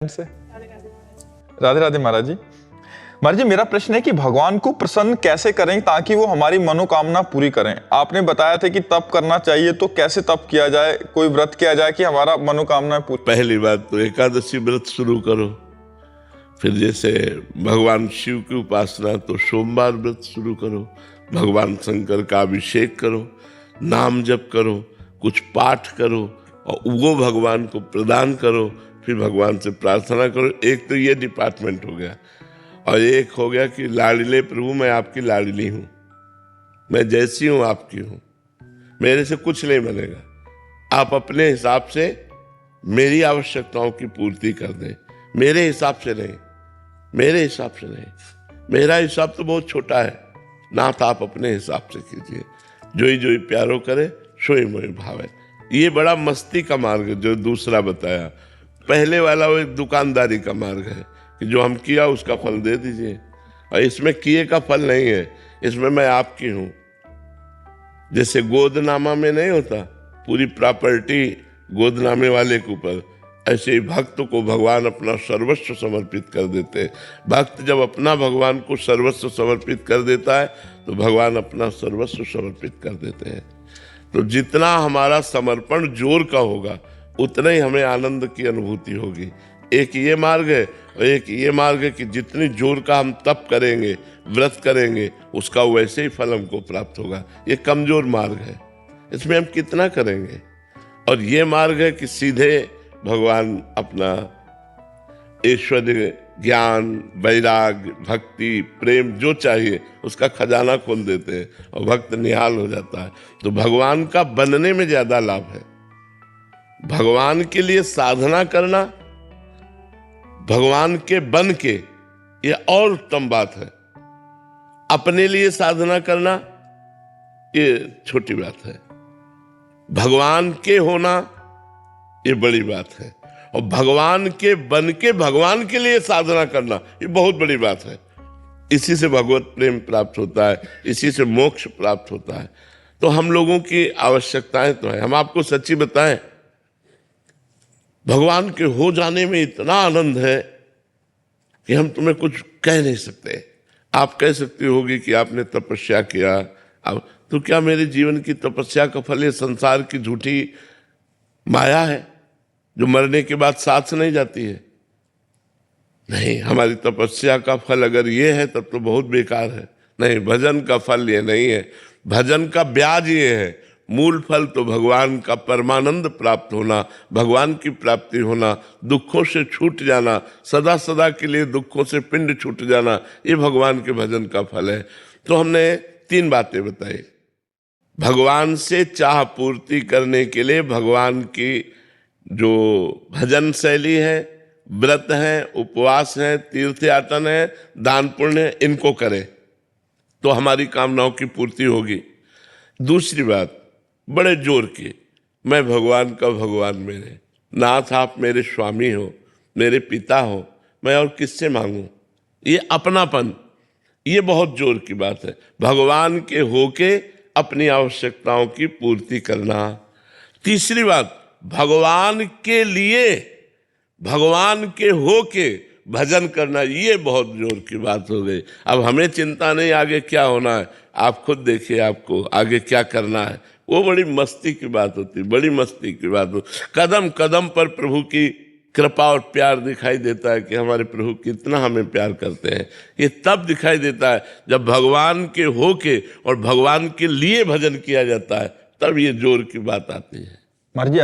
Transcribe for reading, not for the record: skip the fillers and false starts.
से राधे राधे महाराज जी। महाराज जी, मेरा प्रश्न है कि भगवान को प्रसन्न कैसे करें ताकि वो हमारी मनोकामना पूरी करें। आपने बताया था कि तप करना चाहिए, तो कैसे तप किया जाए, कोई व्रत किया जाए कि हमारा मनोकामना पूरी। पहली बात तो एकादशी व्रत शुरू करो, फिर जैसे भगवान शिव की उपासना तो सोमवार व्रत शुरू करो, भगवान शंकर का अभिषेक करो, नाम जप करो, कुछ पाठ करो और वो भगवान को प्रदान करो, फिर भगवान से प्रार्थना करो। एक तो ये डिपार्टमेंट हो गया, और एक हो गया कि लाडले प्रभु मैं आपकी लाडली हूँ, मैं जैसी हूँ आपकी हूँ, मेरे से कुछ नहीं बनेगा, आप अपने हिसाब से मेरी आवश्यकताओं की पूर्ति कर दें, मेरे हिसाब से नहीं, मेरे हिसाब से नहीं, मेरा हिसाब तो बहुत छोटा है, नाथ आप अपने हिसाब से कीजिए, जोई जोई प्यारो करे सोई मोई भावे। ये बड़ा मस्ती का मार्ग है जो दूसरा बताया। पहले वाला वो एक दुकानदारी का मार्ग है कि जो हम किया उसका फल दे दीजिए, और इसमें किए का फल नहीं है, इसमें मैं आपकी हूं। जैसे गोदनामा में नहीं होता पूरी प्रॉपर्टी गोदनामे वाले के ऊपर, ऐसे ही भक्त को भगवान अपना सर्वस्व समर्पित कर देते हैं। भक्त जब अपना भगवान को सर्वस्व समर्पित कर देता है तो भगवान अपना सर्वस्व समर्पित कर देते हैं। तो जितना हमारा समर्पण जोर का होगा उतना ही हमें आनंद की अनुभूति होगी। एक ये मार्ग है, और एक ये मार्ग है कि जितनी जोर का हम तप करेंगे, व्रत करेंगे, उसका वैसे ही फल हमको प्राप्त होगा। ये कमजोर मार्ग है, इसमें हम कितना करेंगे। और ये मार्ग है कि सीधे भगवान अपना ऐश्वर्य, ज्ञान, वैराग, भक्ति, प्रेम जो चाहिए उसका खजाना खोल देते हैं और भक्त निहाल हो जाता है। तो भगवान का बनने में ज्यादा लाभ है। भगवान के लिए साधना करना, भगवान के बन के, ये और उत्तम बात है। अपने लिए साधना करना ये छोटी बात है, भगवान के होना ये बड़ी बात है, और भगवान के बन के भगवान के लिए साधना करना ये बहुत बड़ी बात है। इसी से भगवत प्रेम प्राप्त होता है, इसी से मोक्ष प्राप्त होता है। तो हम लोगों की आवश्यकताएं तो है। हम आपको सच्ची बताएं, भगवान के हो जाने में इतना आनंद है कि हम तुम्हें कुछ कह नहीं सकते। आप कह सकती होगी कि आपने तपस्या किया, अब तो क्या मेरे जीवन की तपस्या का फल ये संसार की झूठी माया है जो मरने के बाद साथ नहीं जाती है? नहीं, हमारी तपस्या का फल अगर ये है तब तो बहुत बेकार है। नहीं, भजन का फल ये नहीं है, भजन का ब्याज ये है। मूल फल तो भगवान का परमानंद प्राप्त होना, भगवान की प्राप्ति होना, दुखों से छूट जाना, सदा सदा के लिए दुखों से पिंड छूट जाना, ये भगवान के भजन का फल है। तो हमने 3 बातें बताई। भगवान से चाह पूर्ति करने के लिए भगवान की जो भजन शैली है, व्रत है, उपवास है, तीर्थ यातन है, दान पुण्य है, इनको करें तो हमारी कामनाओं की पूर्ति होगी। दूसरी बात, बड़े जोर की, मैं भगवान का भगवान, मेरे नाथ आप मेरे स्वामी हो, मेरे पिता हो, मैं और किससे मांगूं? ये अपनापन, ये बहुत जोर की बात है। भगवान के होके अपनी आवश्यकताओं की पूर्ति करना। तीसरी बात, भगवान के लिए, भगवान के होके भजन करना, ये बहुत जोर की बात हो गई। अब हमें चिंता नहीं आगे क्या होना है, आप खुद देखिए आपको आगे क्या करना है। वो बड़ी मस्ती की बात होती, बड़ी मस्ती की बात होती। कदम कदम पर प्रभु की कृपा और प्यार दिखाई देता है कि हमारे प्रभु कितना हमें प्यार करते हैं। ये तब दिखाई देता है जब भगवान के होके और भगवान के लिए भजन किया जाता है, तब ये जोर की बात आती है। महाराज जी